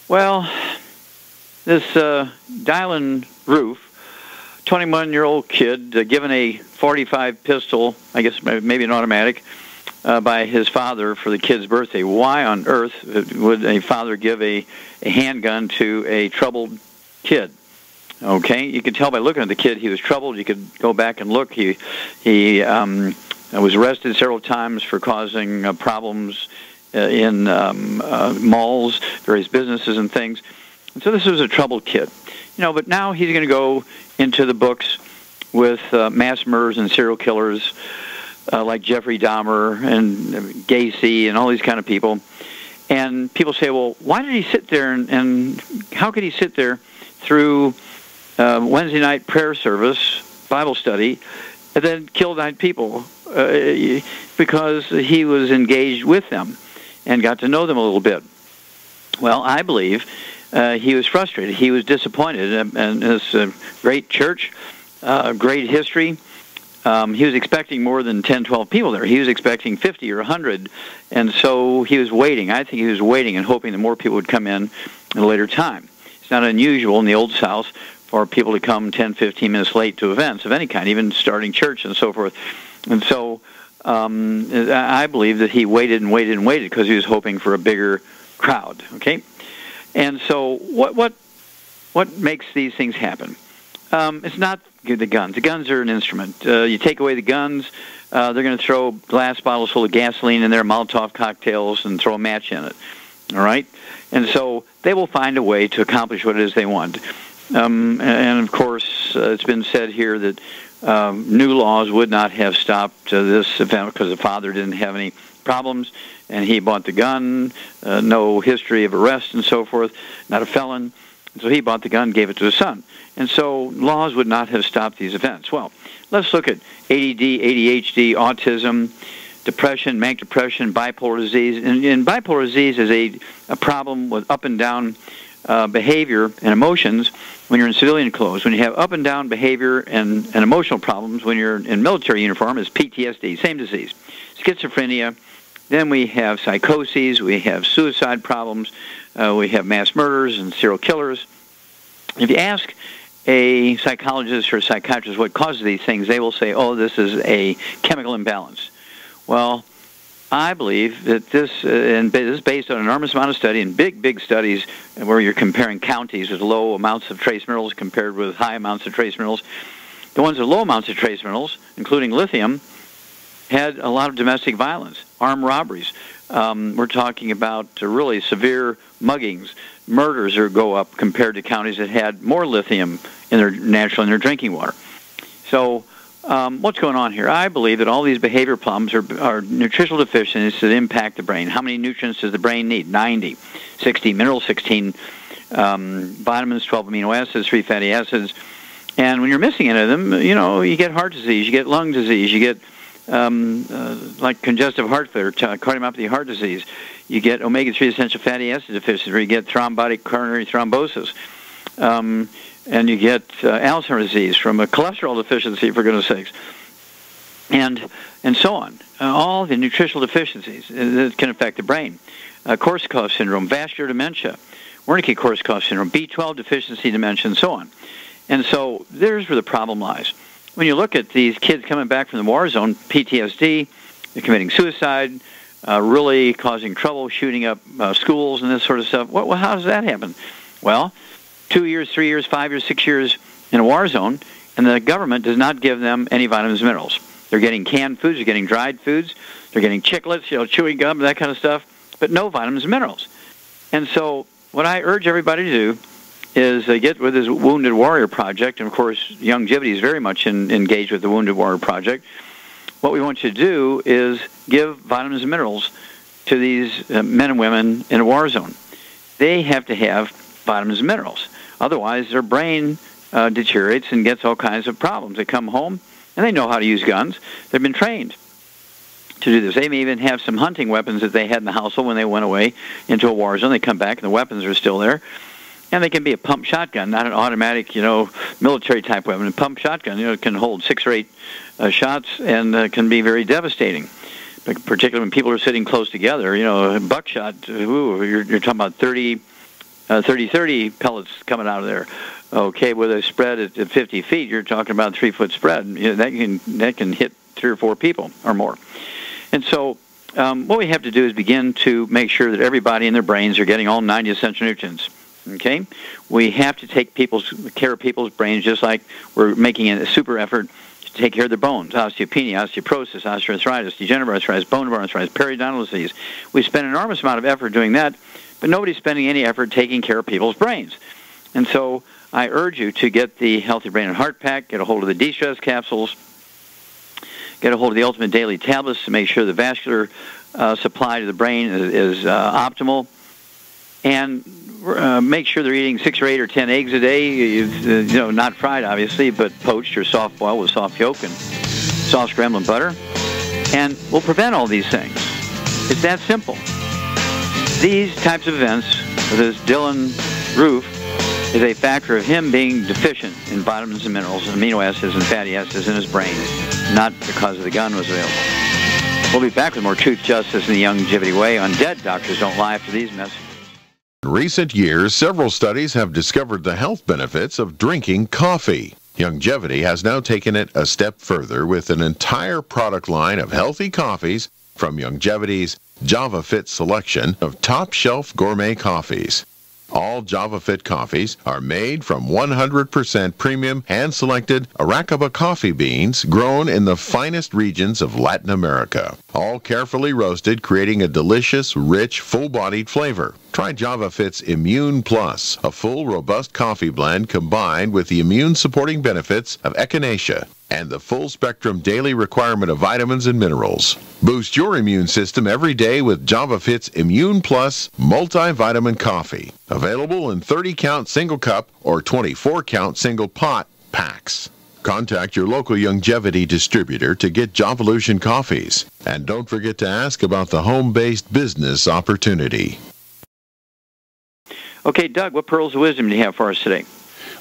Well, this Dylan Roof, 21-year-old kid, given a .45 pistol, I guess maybe an automatic, by his father for the kid's birthday. Why on earth would a father give a handgun to a troubled kid? Okay, you could tell by looking at the kid he was troubled. You could go back and look. He was arrested several times for causing problems in malls, various businesses and things. And so this was a troubled kid. But now he's going to go into the books with mass murderers and serial killers like Jeffrey Dahmer and Gacy and all these kind of people. And people say, well, why did he sit there and how could he sit there through Wednesday night prayer service, Bible study, and then kill 9 people? Because he was engaged with them and got to know them a little bit. Well, I believe he was frustrated. He was disappointed. And this great church, great history, he was expecting more than 10, 12 people there. He was expecting 50 or 100. And so he was waiting. I think he was waiting and hoping that more people would come in at a later time. It's not unusual in the Old South for people to come 10, 15 minutes late to events of any kind, even starting church and so forth. And so I believe that he waited and waited and waited because he was hoping for a bigger crowd. Okay, and so what makes these things happen? It's not the guns. The guns are an instrument. You take away the guns, they're going to throw glass bottles full of gasoline in there, Molotov cocktails, and throw a match in it. All right, and so they will find a way to accomplish what it is they want. And of course, it's been said here that new laws would not have stopped this event because the father didn't have any problems, and he bought the gun, no history of arrest and so forth, not a felon. And so he bought the gun, gave it to his son. And so laws would not have stopped these events. Well, let's look at ADD, ADHD, autism, depression, manic depression, bipolar disease. And bipolar disease is a problem with up and down behavior and emotions when you're in civilian clothes. When you have up and down behavior and emotional problems when you're in military uniform, is PTSD, same disease. Schizophrenia. Then we have psychoses, we have suicide problems, we have mass murders and serial killers. If you ask a psychologist or a psychiatrist what causes these things, they will say, oh, this is a chemical imbalance. Well, I believe that this is based on an enormous amount of study and big studies where you're comparing counties with low amounts of trace minerals compared with high amounts of trace minerals. The ones with low amounts of trace minerals, including lithium, had a lot of domestic violence, armed robberies. We're talking about really severe muggings. Murders go up compared to counties that had more lithium in their drinking water. So what's going on here? I believe that all these behavior problems are nutritional deficiencies that impact the brain. How many nutrients does the brain need? 90, 60 minerals, 16 vitamins, 12 amino acids, 3 fatty acids. And when you're missing any of them, you get heart disease, you get lung disease, you get like congestive heart failure, cardiomyopathy heart disease. You get omega-3 essential fatty acid deficiency, or you get thrombotic coronary thrombosis. And you get Alzheimer's disease from a cholesterol deficiency, for goodness sakes. And so on. All the nutritional deficiencies that can affect the brain. Korsakoff syndrome, vascular dementia, Wernicke-Korsakoff syndrome, B12 deficiency dementia, and so on. And so there's where the problem lies. When you look at these kids coming back from the war zone, PTSD, they're committing suicide, really causing trouble, shooting up schools and this sort of stuff. Well, how does that happen? Well, 2 years, 3 years, 5 years, 6 years in a war zone, and the government does not give them any vitamins and minerals. They're getting canned foods, they're getting dried foods, they're getting chiclets, chewing gum, that kind of stuff, but no vitamins and minerals. And so what I urge everybody to do is get with this Wounded Warrior Project, and of course, Longevity is very much engaged with the Wounded Warrior Project. What we want you to do is give vitamins and minerals to these men and women in a war zone. They have to have vitamins and minerals. Otherwise, their brain deteriorates and gets all kinds of problems. They come home, and they know how to use guns. They've been trained to do this. They may even have some hunting weapons that they had in the household when they went away into a war zone. They come back, and the weapons are still there. And they can be a pump shotgun, not an automatic, military-type weapon. A pump shotgun, it can hold 6 or 8 shots and can be very devastating. But particularly when people are sitting close together, buckshot, you're talking about 30 30-30 pellets coming out of there. Okay, with a spread at 50 feet, you're talking about a 3-foot spread. That can hit 3 or 4 people or more. And so what we have to do is begin to make sure that everybody in their brains are getting all 90 essential nutrients. Okay? We have to take care of people's brains just like we're making a super effort to take care of their bones. Osteopenia, osteoporosis, osteoarthritis, degenerative arthritis, bone arthritis, periodontal disease. We spend an enormous amount of effort doing that, but nobody's spending any effort taking care of people's brains. And so I urge you to get the Healthy Brain and Heart Pack, get a hold of the de-stress capsules, get a hold of the Ultimate Daily Tablets to make sure the vascular supply to the brain is optimal, and make sure they're eating 6 or 8 or 10 eggs a day, not fried, obviously, but poached or soft-boiled with soft yolk and soft scrambled butter, and we'll prevent all these things. It's that simple. These types of events, this Dylan Roof, is a factor of him being deficient in vitamins and minerals and amino acids and fatty acids in his brain, not because the gun was available. We'll be back with more Truth, Justice, and the Longevity Way on Dead Doctors Don't Lie after these messages. In recent years, several studies have discovered the health benefits of drinking coffee. Longevity has now taken it a step further with an entire product line of healthy coffees from Longevity's JavaFit selection of top-shelf gourmet coffees. All JavaFit coffees are made from 100% premium hand-selected Arabica coffee beans grown in the finest regions of Latin America. All carefully roasted, creating a delicious, rich, full-bodied flavor. Try JavaFit's Immune Plus, a full, robust coffee blend combined with the immune-supporting benefits of echinacea and the full-spectrum daily requirement of vitamins and minerals. Boost your immune system every day with JavaFit's Immune Plus multivitamin coffee. Available in 30-count single cup or 24-count single pot packs. Contact your local Longevity distributor to get Javalution coffees. And don't forget to ask about the home-based business opportunity. Okay, Doug, what pearls of wisdom do you have for us today?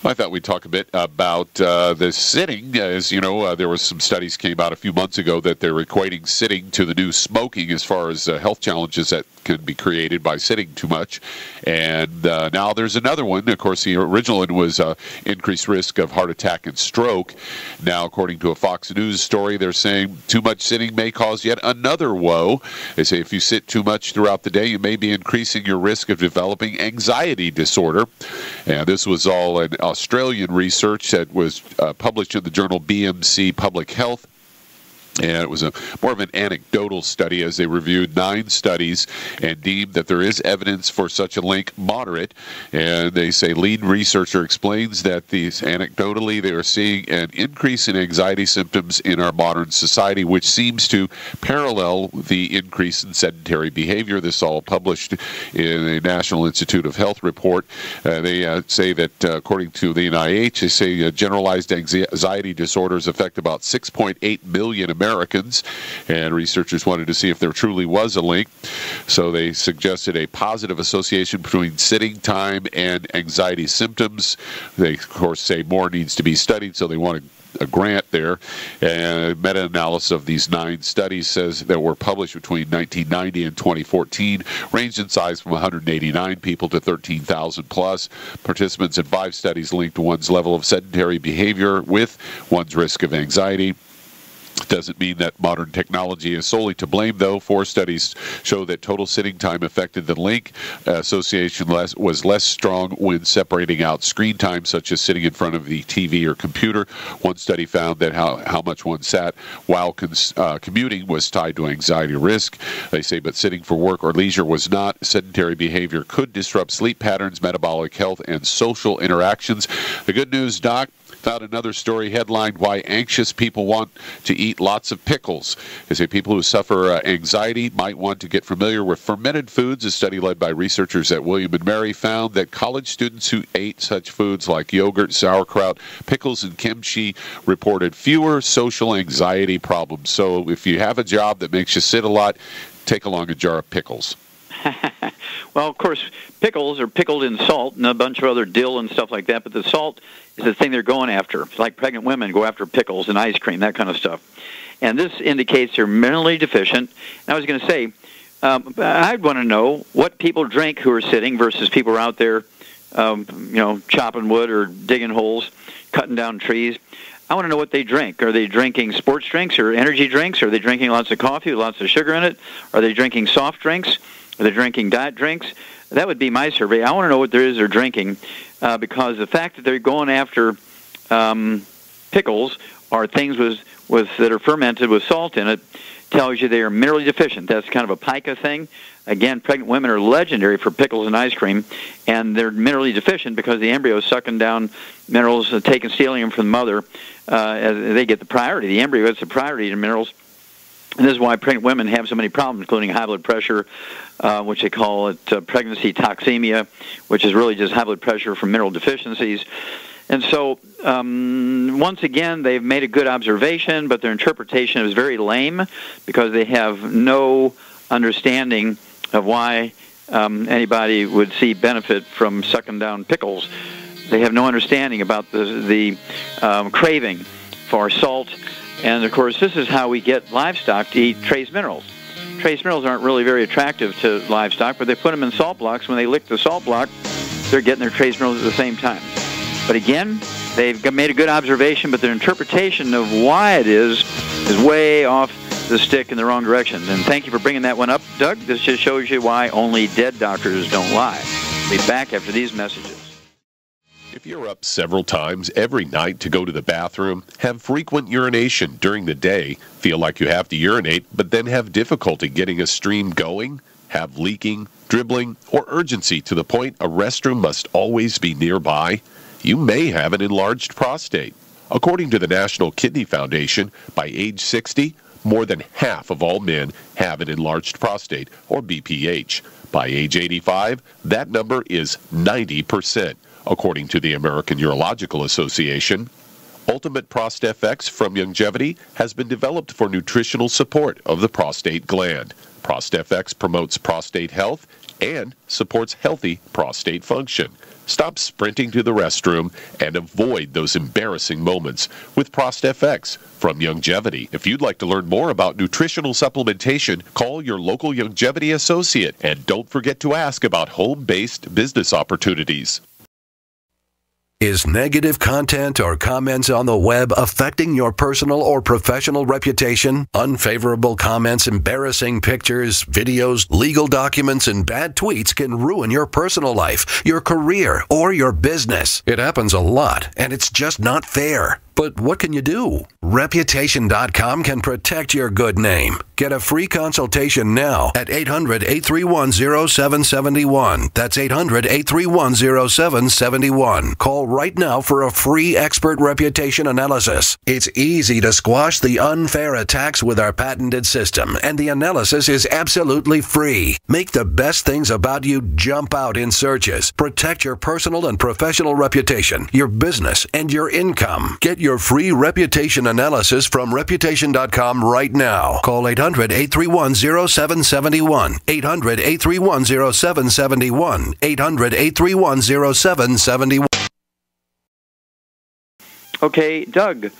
I thought we'd talk a bit about the sitting. As you know, there was some studies came out a few months ago that they're equating sitting to the new smoking as far as health challenges that can be created by sitting too much. And now there's another one. Of course, the original one was increased risk of heart attack and stroke. Now, according to a Fox News story, they're saying too much sitting may cause yet another woe. They say if you sit too much throughout the day, you may be increasing your risk of developing anxiety disorder. And this was all an Australian research that was published in the journal BMC Public Health. And it was more of an anecdotal study as they reviewed 9 studies and deemed that there is evidence for such a link moderate. And they say lead researcher explains that these anecdotally they are seeing an increase in anxiety symptoms in our modern society, which seems to parallel the increase in sedentary behavior. This all published in a National Institute of Health report. They say that according to the NIH, they say generalized anxiety disorders affect about 6.8 million Americans, and researchers wanted to see if there truly was a link. So they suggested a positive association between sitting time and anxiety symptoms. They, of course, say more needs to be studied, so they wanted a grant there. And a meta-analysis of these 9 studies says that were published between 1990 and 2014, ranged in size from 189 people to 13,000 plus. Participants in 5 studies linked one's level of sedentary behavior with one's risk of anxiety. Doesn't mean that modern technology is solely to blame, though. 4 studies show that total sitting time affected the link. Association was less strong when separating out screen time, such as sitting in front of the TV or computer. One study found that how much one sat while commuting was tied to anxiety risk. They say, but sitting for work or leisure was not. Sedentary behavior could disrupt sleep patterns, metabolic health, and social interactions. The good news, Doc, found another story headlined, Why Anxious People Want to Eat Lots of Pickles. They say people who suffer anxiety might want to get familiar with fermented foods. A study led by researchers at William & Mary found that college students who ate such foods like yogurt, sauerkraut, pickles, and kimchi reported fewer social anxiety problems. So if you have a job that makes you sit a lot, take along a jar of pickles. Well, of course, pickles are pickled in salt and a bunch of other dill and stuff like that, but the salt is the thing they're going after. It's like pregnant women go after pickles and ice cream, that kind of stuff. And this indicates they're minerally deficient. And I was going to say, I'd want to know what people drink who are sitting versus people who are out there, chopping wood or digging holes, cutting down trees. I want to know what they drink. Are they drinking sports drinks or energy drinks? Are they drinking lots of coffee with lots of sugar in it? Are they drinking soft drinks? Are they drinking diet drinks? That would be my survey. I want to know what there is they're drinking, because the fact that they're going after pickles or things that are fermented with salt in it tells you they are minerally deficient. That's kind of a pica thing. Again, pregnant women are legendary for pickles and ice cream, and they're minerally deficient because the embryo is sucking down minerals, stealing them from the mother. As they get the priority. The embryo gets the priority to minerals. And this is why pregnant women have so many problems, including high blood pressure, which they call it pregnancy toxemia, which is really just high blood pressure from mineral deficiencies. And so, once again, they've made a good observation, but their interpretation is very lame because they have no understanding of why anybody would see benefit from sucking down pickles. They have no understanding about the craving for salt. And, of course, this is how we get livestock to eat trace minerals. Trace minerals aren't really very attractive to livestock, but they put them in salt blocks. When they lick the salt block, they're getting their trace minerals at the same time. But, again, they've made a good observation, but their interpretation of why it is way off the stick in the wrong direction. And thank you for bringing that one up, Doug. This just shows you why only dead doctors don't lie. We'll be back after these messages. If you're up several times every night to go to the bathroom, have frequent urination during the day, feel like you have to urinate, but then have difficulty getting a stream going, have leaking, dribbling, or urgency to the point a restroom must always be nearby, you may have an enlarged prostate. According to the National Kidney Foundation, by age 60, more than half of all men have an enlarged prostate, or BPH. By age 85, that number is 90%. According to the American Urological Association. Ultimate ProstFX from Youngevity has been developed for nutritional support of the prostate gland. ProstFX promotes prostate health and supports healthy prostate function. Stop sprinting to the restroom and avoid those embarrassing moments with ProstFX from Youngevity. If you'd like to learn more about nutritional supplementation, call your local Youngevity associate and don't forget to ask about home-based business opportunities. Is negative content or comments on the web affecting your personal or professional reputation? Unfavorable comments, embarrassing pictures, videos, legal documents, and bad tweets can ruin your personal life, your career, or your business. It happens a lot, and it's just not fair. But what can you do? Reputation.com can protect your good name. Get a free consultation now at 800-831-0771. That's 800-831-0771. Call right now for a free expert reputation analysis. It's easy to squash the unfair attacks with our patented system, and the analysis is absolutely free. Make the best things about you jump out in searches. Protect your personal and professional reputation, your business, and your income. Get your free reputation analysis from Reputation.com right now. Call 800-831-0771. 800-831-0771. 800-831-0771. Okay, Doug,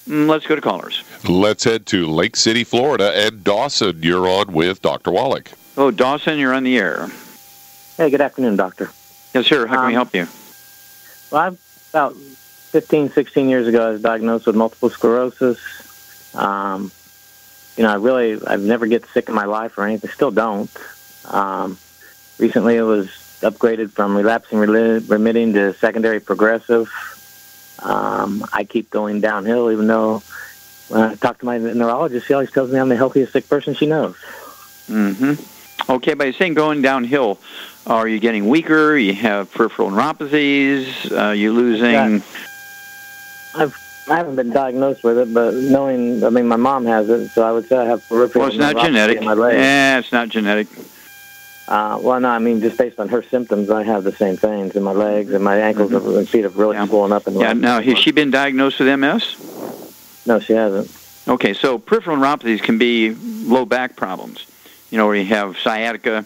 let's go to callers. Let's head to Lake City, Florida, and Dawson, you're on with Dr. Wallach. Oh, Dawson, you're on the air. Hey, good afternoon, doctor. Yes, sir. How can we help you? Well, about 15, 16 years ago, I was diagnosed with multiple sclerosis. I've never get sick in my life or anything. Still don't. Recently, it was upgraded from relapsing remitting to secondary progressive. I keep going downhill, even though when I talk to my neurologist, she always tells me I'm the healthiest sick person she knows. Mm-hmm. Okay, by saying going downhill, are you getting weaker? You have peripheral neuropathies? You losing... I haven't been diagnosed with it, but my mom has it, so I would say I have peripheral neuropathy. Well, it's not genetic. In my legs. Yeah, it's not genetic. Just based on her symptoms, I have the same things in my legs, and my ankles and feet have really swollen up. Now, has she been diagnosed with MS? No, she hasn't. Okay, so peripheral neuropathies can be low back problems, where you have sciatica.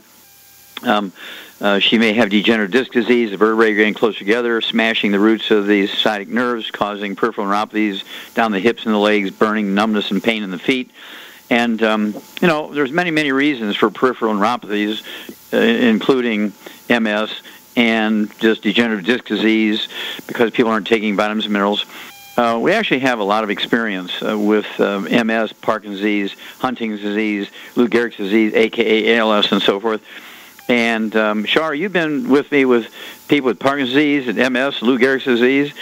She may have degenerative disc disease, the vertebrae getting close together, smashing the roots of the sciatic nerves, causing peripheral neuropathies down the hips and the legs, burning, numbness, and pain in the feet. And, there's many reasons for peripheral neuropathies, including MS and just degenerative disc disease, because people aren't taking vitamins and minerals. We actually have a lot of experience with MS, Parkinson's disease, Huntington's disease, Lou Gehrig's disease, a.k.a. ALS, and so forth. And, Shar, you've been with me with people with Parkinson's disease and MS, Lou Gehrig's disease.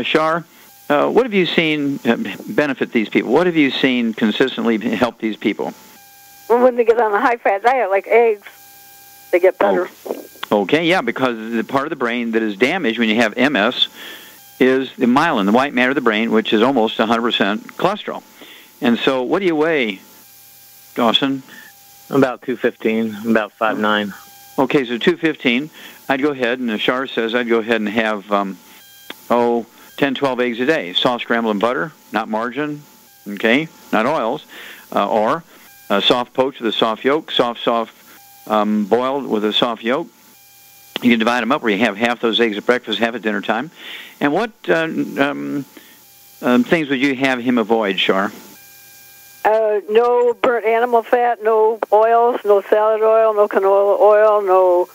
Shar, what have you seen benefit these people? What have you seen consistently help these people? Well, when they get on a high-fat diet, like eggs, they get better. Okay, yeah, because the part of the brain that is damaged when you have MS is the myelin, the white matter of the brain, which is almost 100% cholesterol. And so what do you weigh, Dawson? About 215, about 5'9". Okay, so 215. I'd go ahead, and Shar says I'd go ahead and have, 10, 12 eggs a day. Soft scrambled in butter, not margarine, okay, not oils, or soft poached with a soft yolk, soft boiled with a soft yolk. You can divide them up where you have half those eggs at breakfast, half at dinner time. And what things would you have him avoid, Shar? No burnt animal fat, no oils, no salad oil, no canola oil, no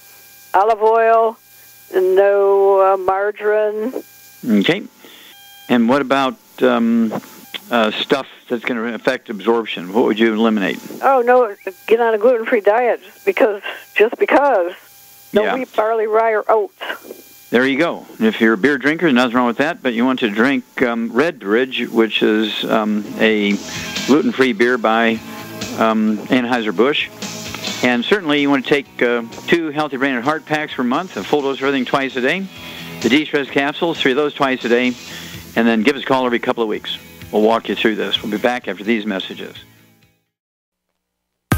olive oil, and no margarine. Okay. And what about stuff that's going to affect absorption? What would you eliminate? Oh, no, get on a gluten-free diet just because. No wheat, barley, rye, or oats. There you go. If you're a beer drinker, nothing wrong with that, but you want to drink Red Bridge, which is a gluten-free beer by Anheuser-Busch. And certainly you want to take 2 Healthy Brain and Heart packs per month, a full dose of everything twice a day, the de-stress capsules, 3 of those twice a day, and then give us a call every couple of weeks. We'll walk you through this. We'll be back after these messages.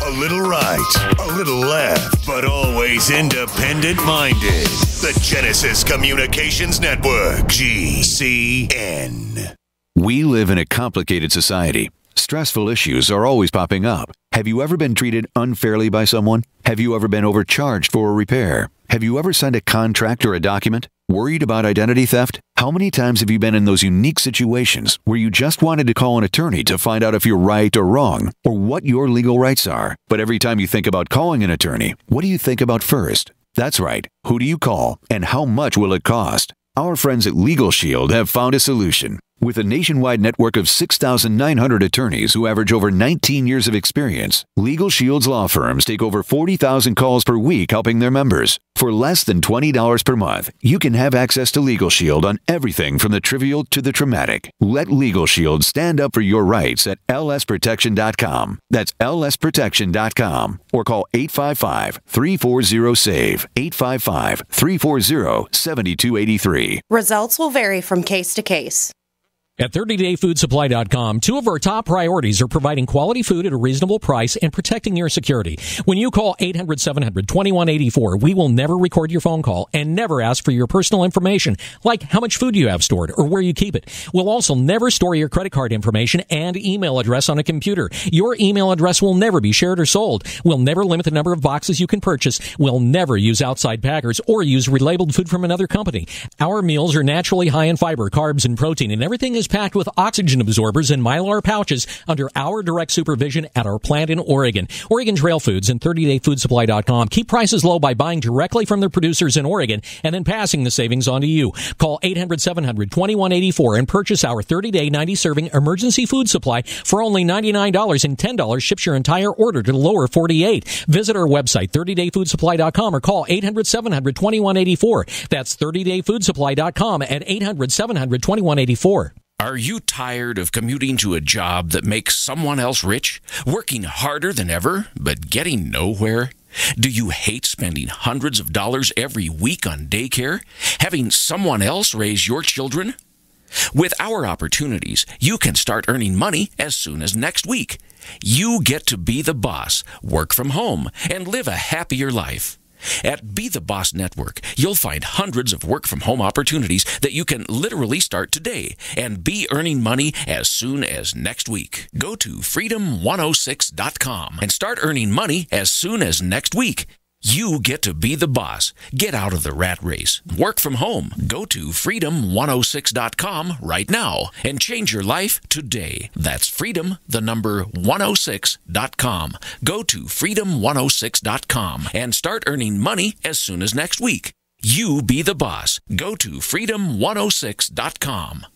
A little right, a little left, but always independent-minded. The Genesis Communications Network, GCN. We live in a complicated society. Stressful issues are always popping up. Have you ever been treated unfairly by someone? Have you ever been overcharged for a repair? Have you ever signed a contract or a document? Worried about identity theft? How many times have you been in those unique situations where you just wanted to call an attorney to find out if you're right or wrong, or what your legal rights are? But every time you think about calling an attorney, what do you think about first? That's right. Who do you call, and how much will it cost? Our friends at Legal Shield have found a solution. With a nationwide network of 6,900 attorneys who average over 19 years of experience, Legal Shield's law firms take over 40,000 calls per week helping their members. For less than $20 per month, you can have access to Legal Shield on everything from the trivial to the traumatic. Let Legal Shield stand up for your rights at lsprotection.com. That's lsprotection.com. Or call 855-340-SAVE, 855-340-7283. Results will vary from case to case. At 30dayfoodsupply.com, 2 of our top priorities are providing quality food at a reasonable price and protecting your security. When you call 800-700-2184, we will never record your phone call and never ask for your personal information, like how much food you have stored or where you keep it. We'll also never store your credit card information and email address on a computer. Your email address will never be shared or sold. We'll never limit the number of boxes you can purchase. We'll never use outside packers or use relabeled food from another company. Our meals are naturally high in fiber, carbs, and protein, and everything is packed with oxygen absorbers and Mylar pouches under our direct supervision at our plant in Oregon. Oregon Trail Foods and 30dayfoodsupply.com keep prices low by buying directly from their producers in Oregon and then passing the savings on to you. Call 800-700-2184 and purchase our 30-day 90-serving emergency food supply for only $99, and $10 ships your entire order to the lower 48. Visit our website, 30dayfoodsupply.com, or call 800-700-2184. That's 30dayfoodsupply.com at 800-700-2184. Are you tired of commuting to a job that makes someone else rich? Working harder than ever, but getting nowhere? Do you hate spending hundreds of dollars every week on daycare? Having someone else raise your children? With our opportunities, you can start earning money as soon as next week. You get to be the boss, work from home, and live a happier life. At Be the Boss Network, you'll find hundreds of work-from-home opportunities that you can literally start today and be earning money as soon as next week. Go to freedom106.com and start earning money as soon as next week. You get to be the boss. Get out of the rat race. Work from home. Go to freedom106.com right now and change your life today. That's freedom, the number 106.com. Go to freedom106.com and start earning money as soon as next week. You be the boss. Go to freedom106.com.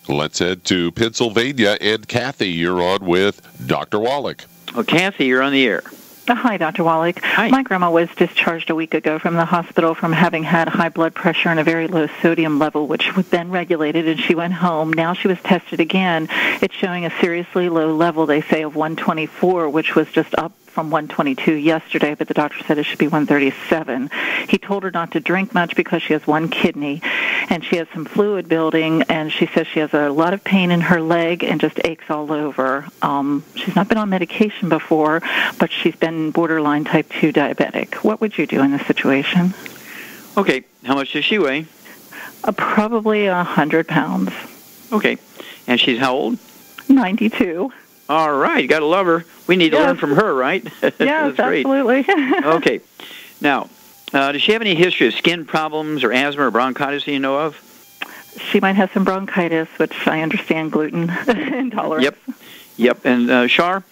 Let's head to Pennsylvania. And Kathy, you're on with Dr. Wallach. Well, Kathy, you're on the air. Hi, Dr. Wallach. Hi. My grandma was discharged a week ago from the hospital from having had high blood pressure and a very low sodium level, which was then regulated, and she went home. Now she was tested again. It's showing a seriously low level, they say, of 124, which was just up from 122 yesterday, but the doctor said it should be 137. He told her not to drink much because she has one kidney, and she has some fluid building, and she says she has a lot of pain in her leg and just aches all over. She's not been on medication before, but she's been borderline type 2 diabetic. What would you do in this situation? Okay, how much does she weigh? Probably 100 pounds. Okay, and she's how old? 92. All right, you got to love her. We need to learn from her, right? Yes, great. Absolutely. Okay. Now, does she have any history of skin problems or asthma or bronchitis that you know of? She might have some bronchitis, which I understand gluten intolerance. Yep. And Shar,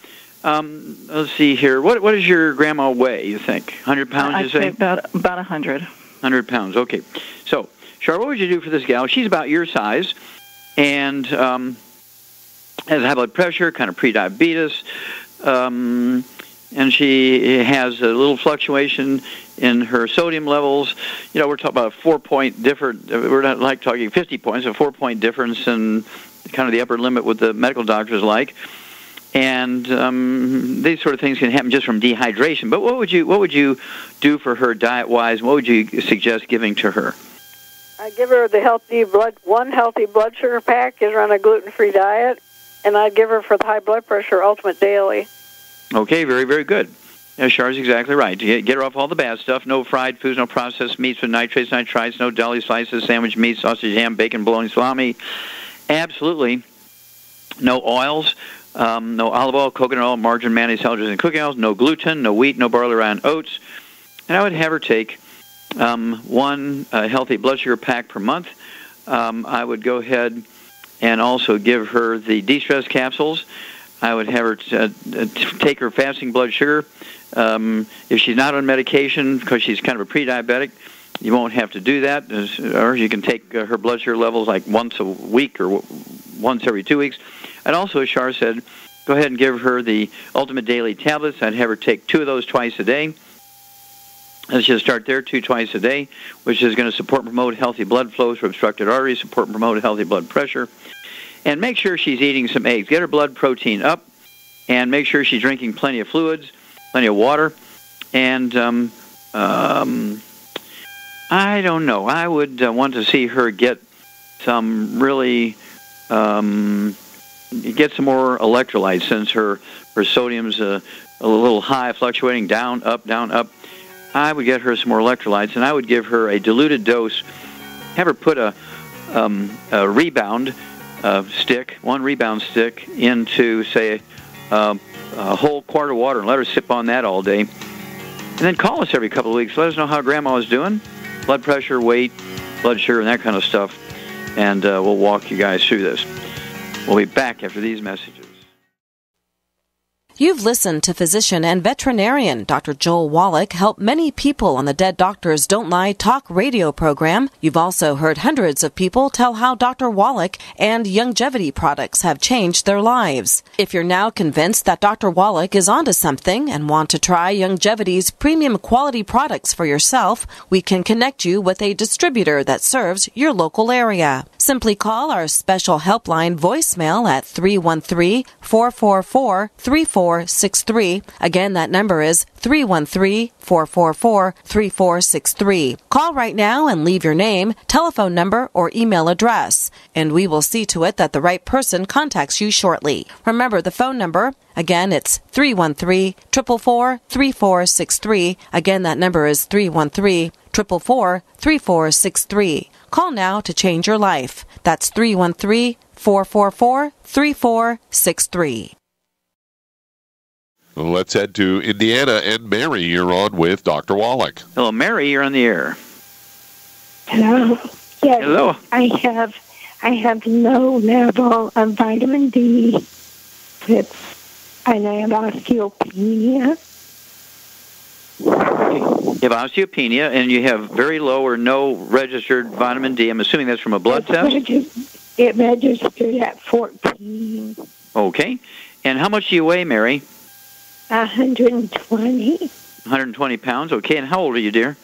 let's see here. What does your grandma weigh, you think? 100 pounds, you say? I'd say about 100. 100 pounds, okay. So, Shar, what would you do for this gal? She's about your size, and has high blood pressure, kind of prediabetes, and she has a little fluctuation in her sodium levels. You know, we're talking about a 4-point difference. We're not like talking 50 points, a 4-point difference in kind of the upper limit what the medical doctors like. And these sort of things can happen just from dehydration. But what would you do for her diet-wise? What would you suggest giving to her? I give her one healthy blood sugar pack, is on a gluten-free diet, and I'd give her for the high blood pressure Ultimate Daily. Okay, very, very good. Char's exactly right. Get her off all the bad stuff. No fried foods, no processed meats with nitrates, nitrites, no deli slices, sandwich meat, sausage, ham, bacon, bologna, salami. Absolutely no oils, no olive oil, coconut oil, margarine, mayonnaise, halogens, and cooking oils, no gluten, no wheat, no barley, rye, and oats. And I would have her take one healthy blood sugar pack per month. I would go ahead and also give her the de-stress capsules. I would have her take her fasting blood sugar. If she's not on medication because she's kind of a pre-diabetic, you won't have to do that. Or you can take her blood sugar levels like once a week or once every 2 weeks. And also, as Shar said, go ahead and give her the Ultimate Daily tablets. I'd have her take 2 of those twice a day. Let's just start there, 2 twice a day, which is going to support and promote healthy blood flows for obstructed arteries, support and promote healthy blood pressure. And make sure she's eating some eggs. Get her blood protein up, and make sure she's drinking plenty of fluids, plenty of water. And I don't know. I would want to see her get some really get some more electrolytes, since her sodium's a little high, fluctuating down, up, down, up. I would get her some more electrolytes, and I would give her a diluted dose. Have her put a rebound stick, one rebound stick, into, say, a whole quart of water, and let her sip on that all day. And then call us every couple of weeks. Let us know how Grandma is doing, blood pressure, weight, blood sugar, and that kind of stuff. And we'll walk you guys through this. We'll be back after these messages. You've listened to physician and veterinarian Dr. Joel Wallach help many people on the Dead Doctors Don't Lie talk radio program. You've also heard hundreds of people tell how Dr. Wallach and Youngevity products have changed their lives. If you're now convinced that Dr. Wallach is onto something and want to try Youngevity's premium quality products for yourself, we can connect you with a distributor that serves your local area. Simply call our special helpline voicemail at 313-444-3463. Again, that number is 313-444-3463. Call right now and leave your name, telephone number, or email address, and we will see to it that the right person contacts you shortly. Remember the phone number. Again, it's 313-444-3463. Again, that number is 313-444-3463. Call now to change your life. That's 313-444-3463. Well, let's head to Indiana. And Mary, you're on with Dr. Wallach. Hello, Mary. You're on the air. Hello. Yes, Hello. I have low level of vitamin D, and I have osteopenia. You have osteopenia, and you have very low or no registered vitamin D. I'm assuming that's from a blood test? It registered at 14. Okay. And how much do you weigh, Mary? 120. 120 pounds. Okay. And how old are you, dear?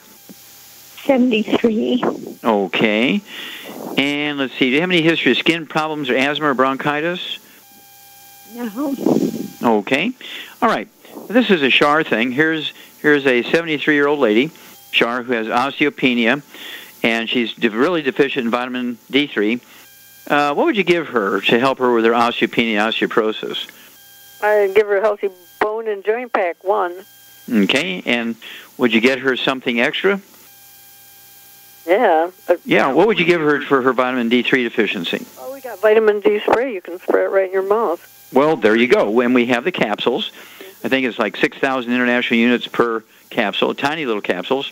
73. Okay. And let's see. Do you have any history of skin problems or asthma or bronchitis? No. Okay. All right. This is a Shar thing. Here's a 73-year-old lady, Shar, who has osteopenia, and she's really deficient in vitamin D3. What would you give her to help her with her osteopenia and osteoporosis? I'd give her a healthy bone and joint pack, one. Okay. And would you get her something extra? Yeah. Yeah. What would you give her for her vitamin D3 deficiency? Oh, we got vitamin D spray. You can spray it right in your mouth. Well, there you go. When we have the capsules, I think it's like 6,000 international units per capsule, tiny little capsules.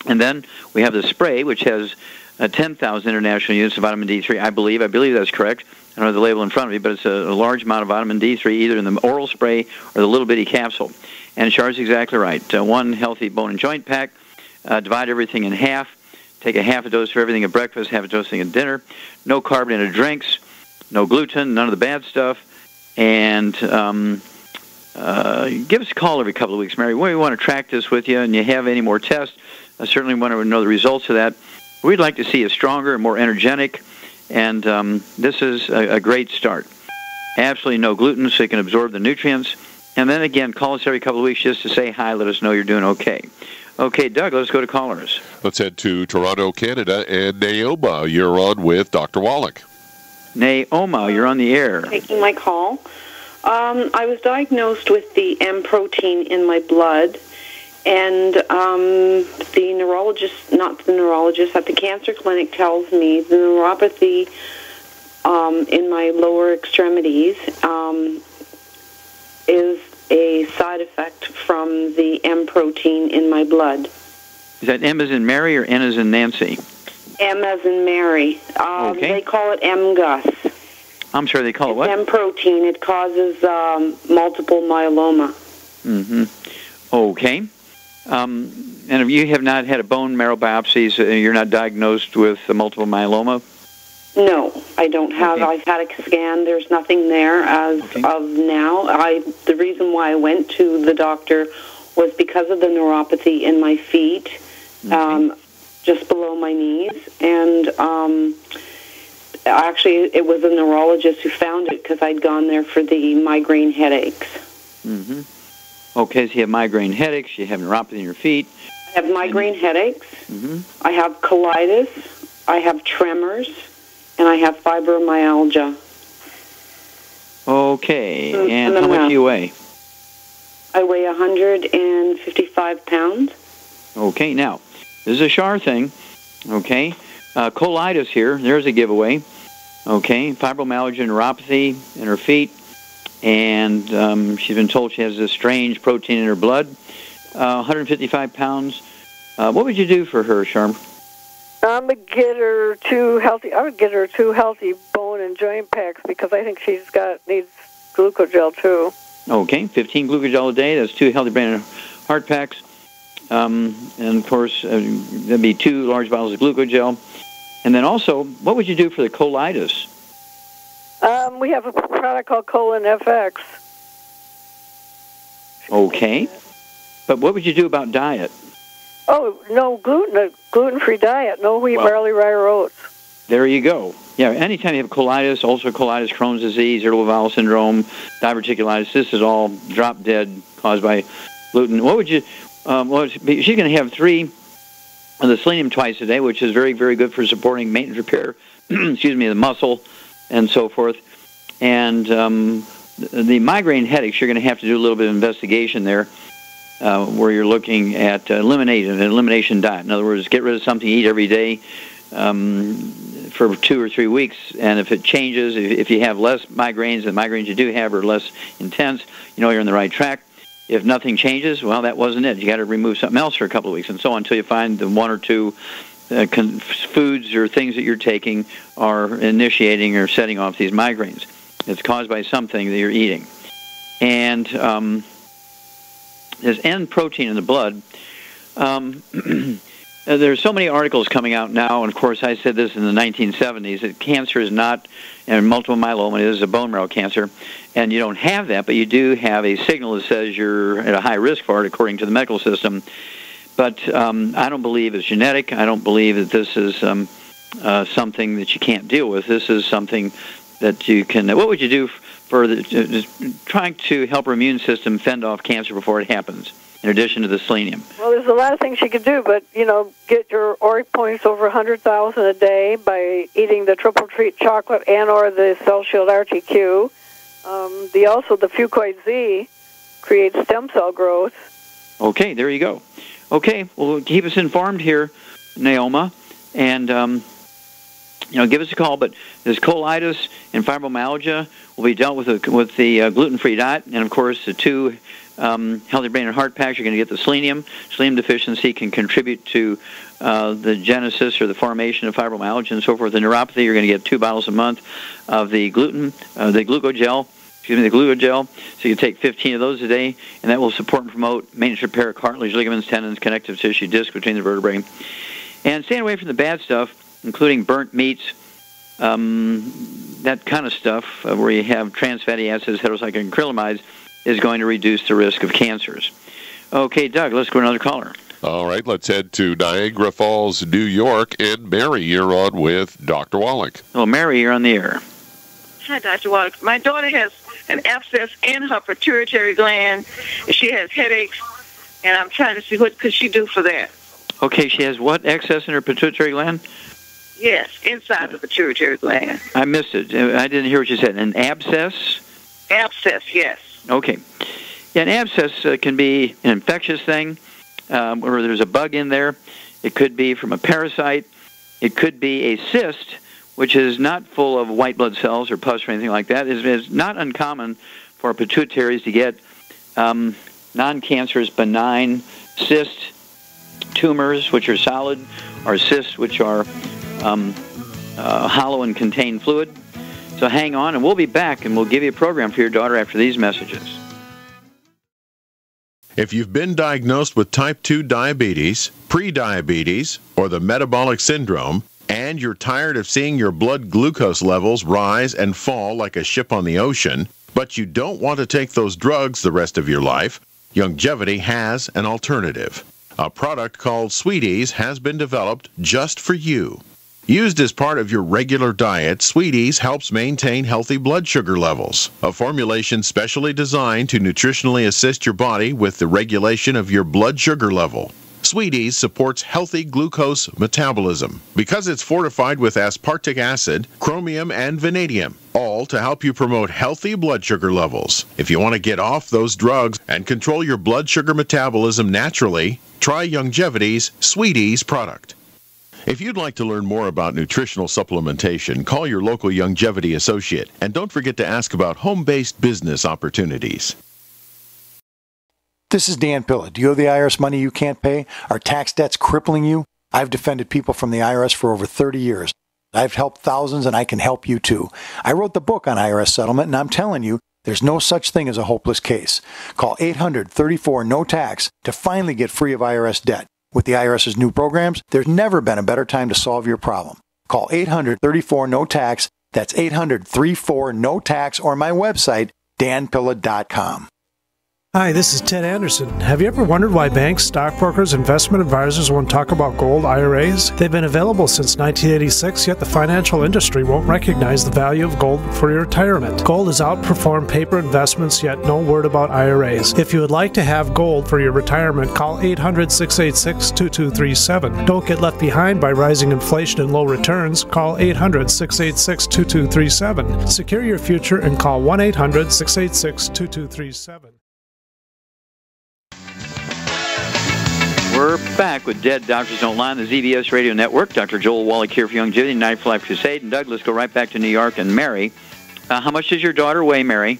And then we have the spray, which has 10,000 international units of vitamin D3, I believe. I believe that's correct. I don't have the label in front of me, but it's a large amount of vitamin D3, either in the oral spray or the little bitty capsule. And Char's exactly right. One healthy bone and joint pack, divide everything in half, take a half a dose for everything at breakfast, half a dose at dinner, no carbonated drinks, no gluten, none of the bad stuff, and give us a call every couple of weeks, Mary. We want to track this with you, and you have any more tests, I certainly want to know the results of that. We'd like to see you stronger and more energetic, and this is a great start. Absolutely no gluten so you can absorb the nutrients. And then, again, call us every couple of weeks just to say hi, let us know you're doing okay. Okay, Doug, let's go to callers. Let's head to Toronto, Canada, and Naoma, you're on with Dr. Wallach. Naoma, you're on the air. Taking my call. I was diagnosed with the M protein in my blood, and the neurologist, not the neurologist, at the cancer clinic tells me the neuropathy in my lower extremities is a side effect from the M protein in my blood. Is that M as in Mary or N as in Nancy? M as in Mary. Okay. They call it M-Gus. I'm sorry, they call it what? M protein. It causes multiple myeloma. Mm-hmm. Okay. And if you have not had a bone marrow biopsy, so you're not diagnosed with multiple myeloma? No, I don't have. Okay. I've had a scan. There's nothing there as of now. The reason why I went to the doctor was because of the neuropathy in my feet, just below my knees. And actually, it was a neurologist who found it because I'd gone there for the migraine headaches. Mm-hmm. Okay, so you have migraine headaches, you have neuropathy in your feet. I have migraine headaches. Mm-hmm. I have colitis. I have tremors. And I have fibromyalgia. Okay. And how much do you weigh? I weigh 155 pounds. Okay. Now, this is a Shar thing. Okay. Colitis here. There's a giveaway. Okay. Fibromyalgia, neuropathy in her feet. And she's been told she has this strange protein in her blood. 155 pounds. What would you do for her, Shar? I would get her two healthy bone and joint packs because I think needs glucogel too. Okay, 15 glucogel a day. That's 2 healthy brain and heart packs. And of course, there'd be 2 large bottles of glucogel. And then also, what would you do for the colitis? We have a product called Colon FX. Okay. But what would you do about diet? Oh, no gluten, a gluten-free diet, no wheat, barley, rye, or oats. There you go. Yeah, anytime you have colitis, ulcerative colitis, Crohn's disease, irritable bowel syndrome, diverticulitis, this is all drop dead caused by gluten. What would you, she's going to have 3 of the selenium twice a day, which is very, very good for supporting maintenance repair, the muscle and so forth. And the migraine headaches, you're going to have to do a little bit of investigation there. Where you're looking at an elimination diet. In other words, get rid of something you eat every day for 2 or 3 weeks, and if it changes, if you have less migraines, the migraines you do have are less intense, you know you're on the right track. If nothing changes, well, that wasn't it. You got to remove something else for a couple of weeks, and so on until you find the one or two foods or things that you're taking are initiating or setting off these migraines. It's caused by something that you're eating. And there's N protein in the blood. There's so many articles coming out now, and of course I said this in the 1970s, that cancer is not, and multiple myeloma is a bone marrow cancer, and you don't have that, but you do have a signal that says you're at a high risk for it according to the medical system. But I don't believe it's genetic. I don't believe that this is something that you can't deal with. This is something that you can... What would you do for trying to help our immune system fend off cancer before it happens, in addition to the selenium? Well, there's a lot of things you could do, but, get your ORIC points over 100,000 a day by eating the triple treat chocolate and or the Cell Shield RTQ. The Fucoid Z creates stem cell growth. Okay, there you go. Okay, well, keep us informed here, Naoma, and give us a call. But this colitis and fibromyalgia will be dealt with the gluten-free diet, and of course the two healthy brain and heart packs. You're going to get the selenium. Selenium deficiency can contribute to the genesis or the formation of fibromyalgia and so forth. The neuropathy, you're going to get 2 bottles a month of the glucogel. So you take 15 of those a day, and that will support and promote maintenance repair of cartilage, ligaments, tendons, connective tissue, disc between the vertebrae. And staying away from the bad stuff, including burnt meats, that kind of stuff where you have trans fatty acids, heterocyclic acrylamides, is going to reduce the risk of cancers. Okay, Doug, let's go to another caller. All right, let's head to Niagara Falls, New York. And Mary, you're on with Dr. Wallach. Well, Mary, you're on the air. Hi, Dr. Wallach. My daughter has an abscess in her pituitary gland. She has headaches, and I'm trying to see what could she do for that. Okay, she has what? Excess in her pituitary gland? Yes, inside the pituitary gland. I missed it. I didn't hear what you said. An abscess? Abscess, yes. Okay. Yeah, an abscess can be an infectious thing, or there's a bug in there. It could be from a parasite. It could be a cyst, which is not full of white blood cells or pus or anything like that. It's not uncommon for pituitaries to get non-cancerous benign cyst tumors, which are solid, or cysts, which are hollow and contain fluid. So hang on, and we'll be back, and we'll give you a program for your daughter after these messages. If you've been diagnosed with type 2 diabetes, prediabetes, or the metabolic syndrome, and you're tired of seeing your blood glucose levels rise and fall like a ship on the ocean, but you don't want to take those drugs the rest of your life, Youngevity has an alternative. A product called Sweeties has been developed just for you. Used as part of your regular diet, Sweeties helps maintain healthy blood sugar levels, a formulation specially designed to nutritionally assist your body with the regulation of your blood sugar level. Sweeties supports healthy glucose metabolism because it's fortified with aspartic acid, chromium, and vanadium, all to help you promote healthy blood sugar levels. If you want to get off those drugs and control your blood sugar metabolism naturally, try Youngevity's Sweeties product. If you'd like to learn more about nutritional supplementation, call your local Youngevity associate, and don't forget to ask about home-based business opportunities. This is Dan Pilla. Do you owe the IRS money you can't pay? Are tax debts crippling you? I've defended people from the IRS for over 30 years. I've helped thousands, and I can help you too. I wrote the book on IRS settlement, and I'm telling you, there's no such thing as a hopeless case. Call 800-34-NO-TAX to finally get free of IRS debt. With the IRS's new programs, there's never been a better time to solve your problem. Call 800-34-NO-TAX. That's 800-34-NO-TAX, or my website, danpilla.com. Hi, this is Ted Anderson. Have you ever wondered why banks, stockbrokers, investment advisors won't talk about gold IRAs? They've been available since 1986, yet the financial industry won't recognize the value of gold for your retirement. Gold has outperformed paper investments, yet no word about IRAs. If you would like to have gold for your retirement, call 800-686-2237. Don't get left behind by rising inflation and low returns. Call 800-686-2237. Secure your future and call 1-800-686-2237. We're back with Dead Doctors Don't Lie on the ZBS Radio Network. Dr. Joel Wallach here for Youngevity, Night for Life Crusade. And Doug, let's go right back to New York. And Mary, how much does your daughter weigh, Mary?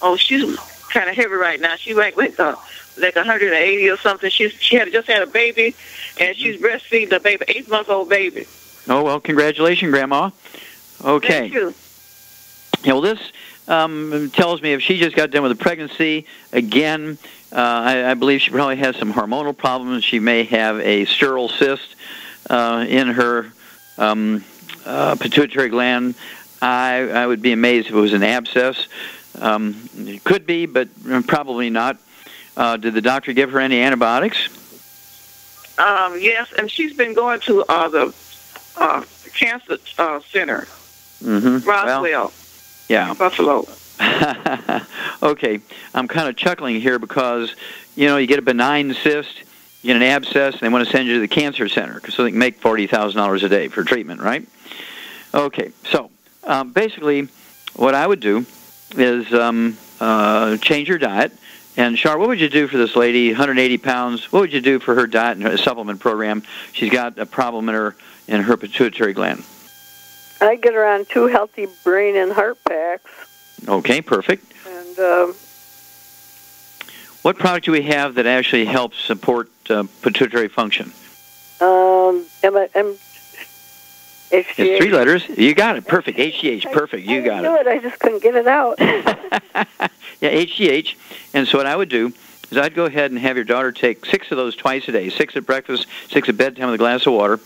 Oh, she's kind of heavy right now. She went like 180 or something. She had just had a baby, and she's breastfeeding the baby, 8-month-old baby. Oh, well, congratulations, Grandma. Okay. Thank you. Yeah, well, this tells me if she just got done with a pregnancy, again, I believe she probably has some hormonal problems. She may have a sterile cyst in her pituitary gland. I would be amazed if it was an abscess. It could be, but probably not. Did the doctor give her any antibiotics? Yes, and she's been going to the cancer center, Roswell. Well, yeah. Buffalo. Okay, I'm kind of chuckling here because, you get a benign cyst, you get an abscess, and they want to send you to the cancer center so they can make $40,000 a day for treatment, right? Okay, so basically what I would do is change your diet. And, Char, what would you do for this lady, 180 pounds? What would you do for her diet and her supplement program? She's got a problem in her pituitary gland. I get her on 2 healthy brain and heart packs. Okay, perfect. And what product do we have that actually helps support pituitary function? HGH. It's 3 letters. You got it. Perfect. HGH. Perfect. You got it. I knew it. I just couldn't get it out. Yeah, HGH. And so what I would do is I'd go ahead and have your daughter take 6 of those twice a day, 6 at breakfast, 6 at bedtime with a glass of water.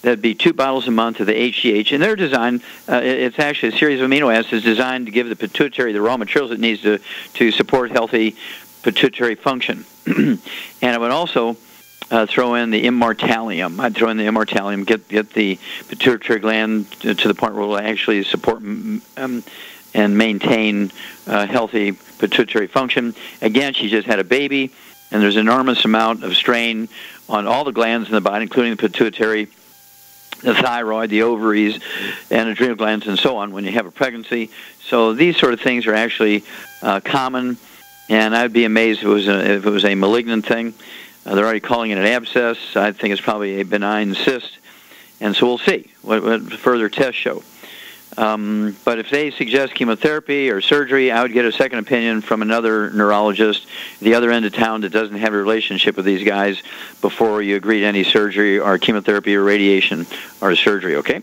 That'd be 2 bottles a month of the HGH. And they're designed, it's actually a series of amino acids designed to give the pituitary the raw materials it needs to support healthy pituitary function. And I would also throw in the immortalium. I'd throw in the immortalium, get the pituitary gland to the point where it will actually support and maintain healthy pituitary function. Again, she just had a baby, and there's an enormous amount of strain on all the glands in the body, including the pituitary, the thyroid, the ovaries, and adrenal glands, and so on when you have a pregnancy. So these sort of things are actually common, and I'd be amazed if it was a malignant thing. They're already calling it an abscess. I think it's probably a benign cyst, and so we'll see what further tests show. But if they suggest chemotherapy or surgery, I would get a second opinion from another neurologist the other end of town that doesn't have a relationship with these guys before you agree to any surgery or chemotherapy or radiation or surgery, okay?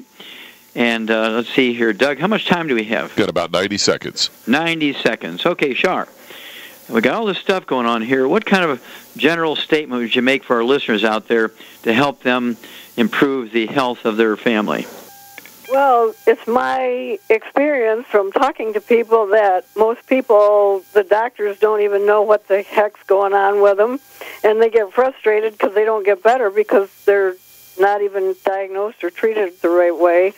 And let's see here. Doug, how much time do we have? Got about 90 seconds. 90 seconds. Okay, Shar. We got all this stuff going on here. What kind of general statement would you make for our listeners out there to help them improve the health of their family? Well, it's my experience from talking to people that most people, the doctors don't even know what the heck's going on with them, and they get frustrated because they don't get better because they're not even diagnosed or treated the right way.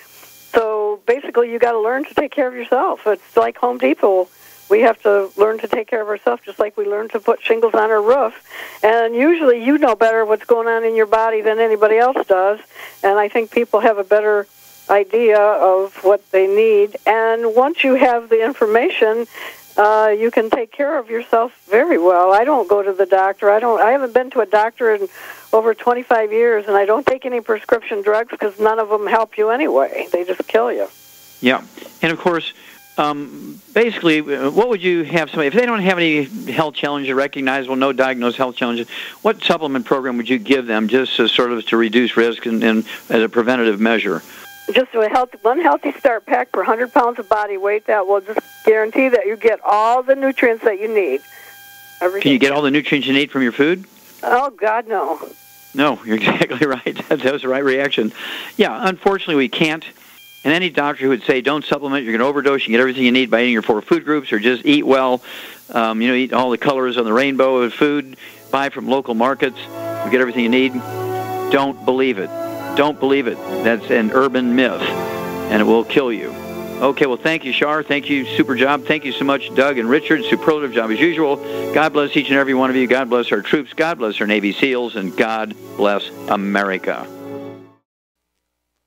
So basically, you got to learn to take care of yourself. It's like Home Depot. We have to learn to take care of ourselves just like we learn to put shingles on our roof. And usually you know better what's going on in your body than anybody else does, and I think people have a better idea of what they need. And once you have the information, you can take care of yourself very well. I don't go to the doctor. I haven't been to a doctor in over 25 years, and I don't take any prescription drugs because none of them help you anyway. They just kill you. Yeah, and of course, basically, what would you have somebody, if they don't have any health challenges, recognizable, no diagnosed health challenges, what supplement program would you give them just to reduce risk and as a preventative measure? Just one healthy start pack per 100 pounds of body weight. That will just guarantee that you get all the nutrients that you need. Everything. Can you get all the nutrients you need from your food? Oh, God, no. No, you're exactly right. That was the right reaction. Yeah, unfortunately, we can't. And any doctor who would say, don't supplement, you're going to overdose, you can get everything you need by eating your 4 food groups, or just eat well, eat all the colors on the rainbow of food, buy from local markets, you get everything you need. Don't believe it. Don't believe it. That's an urban myth, and it will kill you. Okay, well, thank you, Shar. Thank you, super job. Thank you so much, Doug and Richard. Superlative job as usual. God bless each and every one of you. God bless our troops. God bless our Navy SEALs, and God bless America.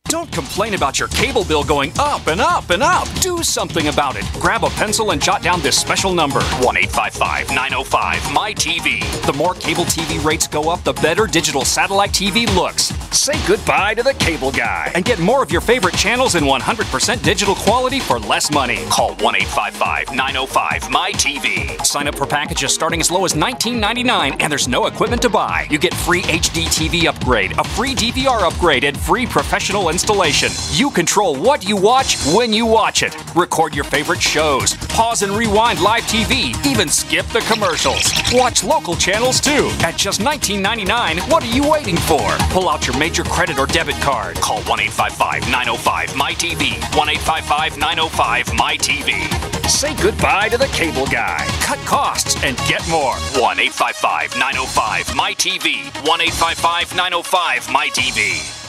Don't complain about your cable bill going up and up and up. Do something about it. Grab a pencil and jot down this special number, 1-855-905-MY-TV. The more cable TV rates go up, the better digital satellite TV looks. Say goodbye to the cable guy and get more of your favorite channels in 100% digital quality for less money. Call 1-855-905-MY-TV. Sign up for packages starting as low as $19.99, and there's no equipment to buy. You get free HD TV upgrade, a free DVR upgrade, and free professional installation. You control what you watch when you watch it. Record your favorite shows, pause and rewind live TV, even skip the commercials. Watch local channels too. At just $19.99, what are you waiting for? Pull out your major credit or debit card. Call 1-855-905-MY-TV. 1-855-905-MY-TV. Say goodbye to the cable guy. Cut costs and get more. 1-855-905-MY-TV. 1-855-905-MY-TV.